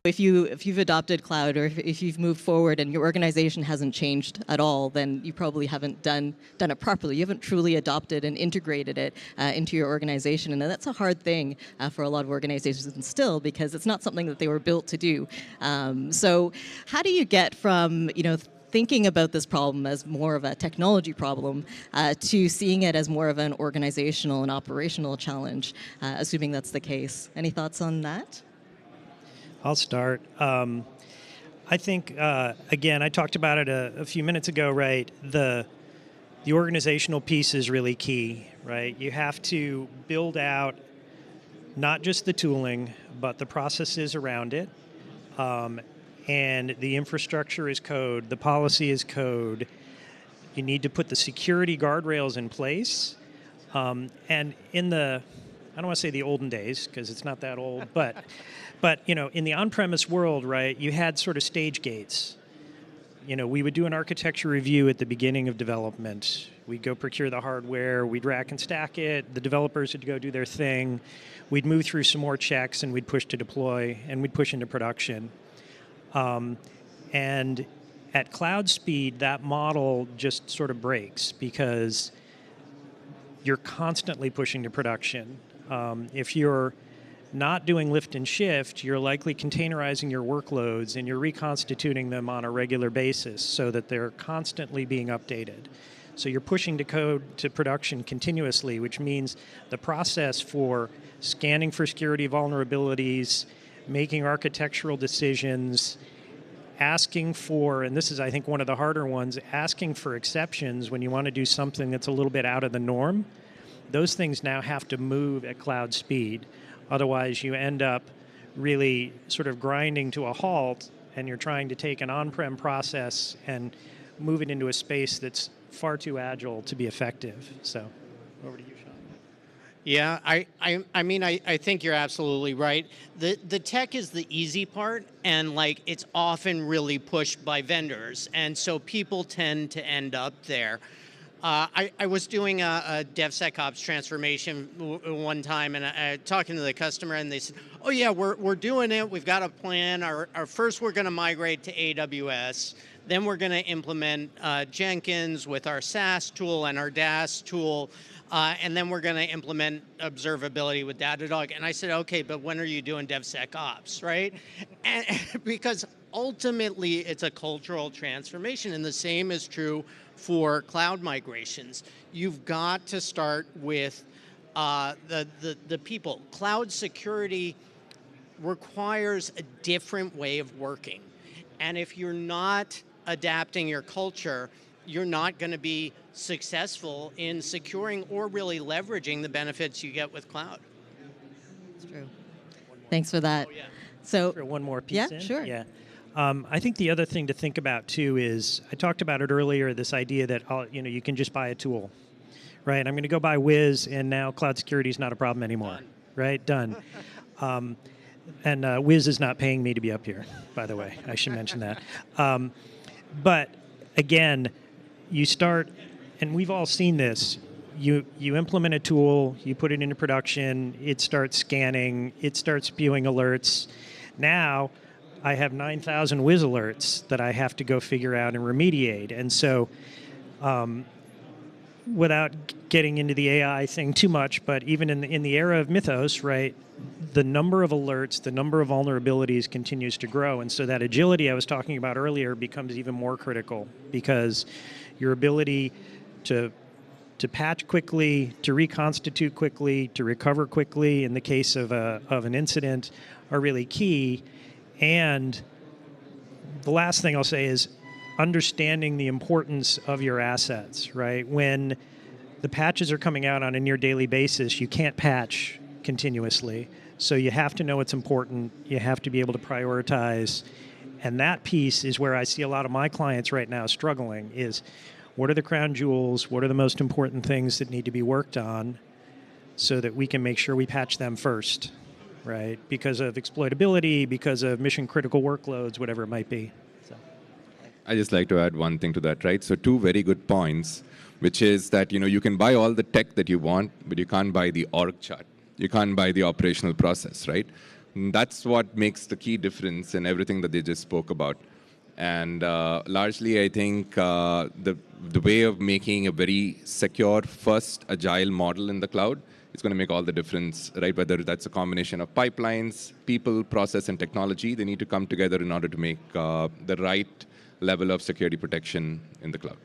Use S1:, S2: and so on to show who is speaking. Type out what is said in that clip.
S1: If you've adopted cloud, or if you've moved forward and your organization hasn't changed at all, then you probably haven't done it properly. You haven't truly adopted and integrated it into your organization, and that's a hard thing for a lot of organizations still, because it's not something that they were built to do. So how do you get from thinking about this problem as more of a technology problem to seeing it as more of an organizational and operational challenge, assuming that's the case? Any thoughts on that?
S2: I'll start. I think, again, I talked about it a few minutes ago, right? The organizational piece is really key, right? You have to build out not just the tooling, but the processes around it. And the infrastructure is code, the policy is code. You need to put the security guardrails in place. And in the, I don't want to say the olden days, because it's not that old, but in the on-premise world, right, you had sort of stage gates. We would do an architecture review at the beginning of development. We'd go procure the hardware, we'd rack and stack it, the developers would go do their thing, we'd move through some more checks, and we'd push to deploy, and we'd push into production. And at cloud speed, that model just sort of breaks, because you're constantly pushing to production. If you're not doing lift and shift, you're likely containerizing your workloads and you're reconstituting them on a regular basis so that they're constantly being updated. So you're pushing to code to production continuously, which means the process for scanning for security vulnerabilities, making architectural decisions, asking for, and this is, I think, one of the harder ones, asking for exceptions when you want to do something that's a little bit out of the norm. Those things now have to move at cloud speed. Otherwise, you end up really sort of grinding to a halt, and you're trying to take an on-prem process and move it into a space that's far too agile to be effective. So, over to you, Sean.
S3: Yeah, I think you're absolutely right. The tech is the easy part, and it's often really pushed by vendors, and so people tend to end up there. I was doing a DevSecOps transformation one time, and talking to the customer, and they said, "Oh yeah, we're doing it. We've got a plan. Our first, we're going to migrate to AWS. Then we're going to implement Jenkins with our SaaS tool and our DAS tool, and then we're going to implement observability with Datadog." And I said, "Okay, but when are you doing DevSecOps, right?" And because ultimately, it's a cultural transformation, and the same is true for cloud migrations. You've got to start with the people. Cloud security requires a different way of working, and if you're not adapting your culture, you're not going to be successful in securing or really leveraging the benefits you get with cloud.
S1: That's true. Thanks for that.
S3: Oh, yeah.
S1: So,
S2: one more piece
S1: yeah,
S2: in?
S1: sure.
S2: Yeah. I think the other thing to think about too is, I talked about it earlier, this idea that you can just buy a tool, right? I'm going to go buy Wiz, and now cloud security is not a problem anymore,
S3: Done.
S2: right? Done. And Wiz is not paying me to be up here, by the way. I should mention that. But again, you start, and we've all seen this. You implement a tool, you put it into production, it starts scanning, it starts spewing alerts. Now, I have 9,000 Wiz alerts that I have to go figure out and remediate. And so, without getting into the AI thing too much, but even in the era of Mythos, right, the number of alerts, the number of vulnerabilities continues to grow. And so that agility I was talking about earlier becomes even more critical, because your ability to patch quickly, to reconstitute quickly, to recover quickly in the case of an incident are really key. And the last thing I'll say is understanding the importance of your assets, right? When the patches are coming out on a near daily basis, you can't patch continuously. So you have to know what's important. You have to be able to prioritize. And that piece is where I see a lot of my clients right now struggling, is what are the crown jewels? What are the most important things that need to be worked on so that we can make sure we patch them first? Right, because of exploitability, because of mission-critical workloads, whatever it might be. So.
S4: I just like to add one thing to that, right? So two very good points, which is that you can buy all the tech that you want, but you can't buy the org chart. You can't buy the operational process, right? And that's what makes the key difference in everything that they just spoke about. And largely, I think the way of making a very secure, first, agile model in the cloud is going to make all the difference, right? Whether that's a combination of pipelines, people, process, and technology, they need to come together in order to make the right level of security protection in the cloud.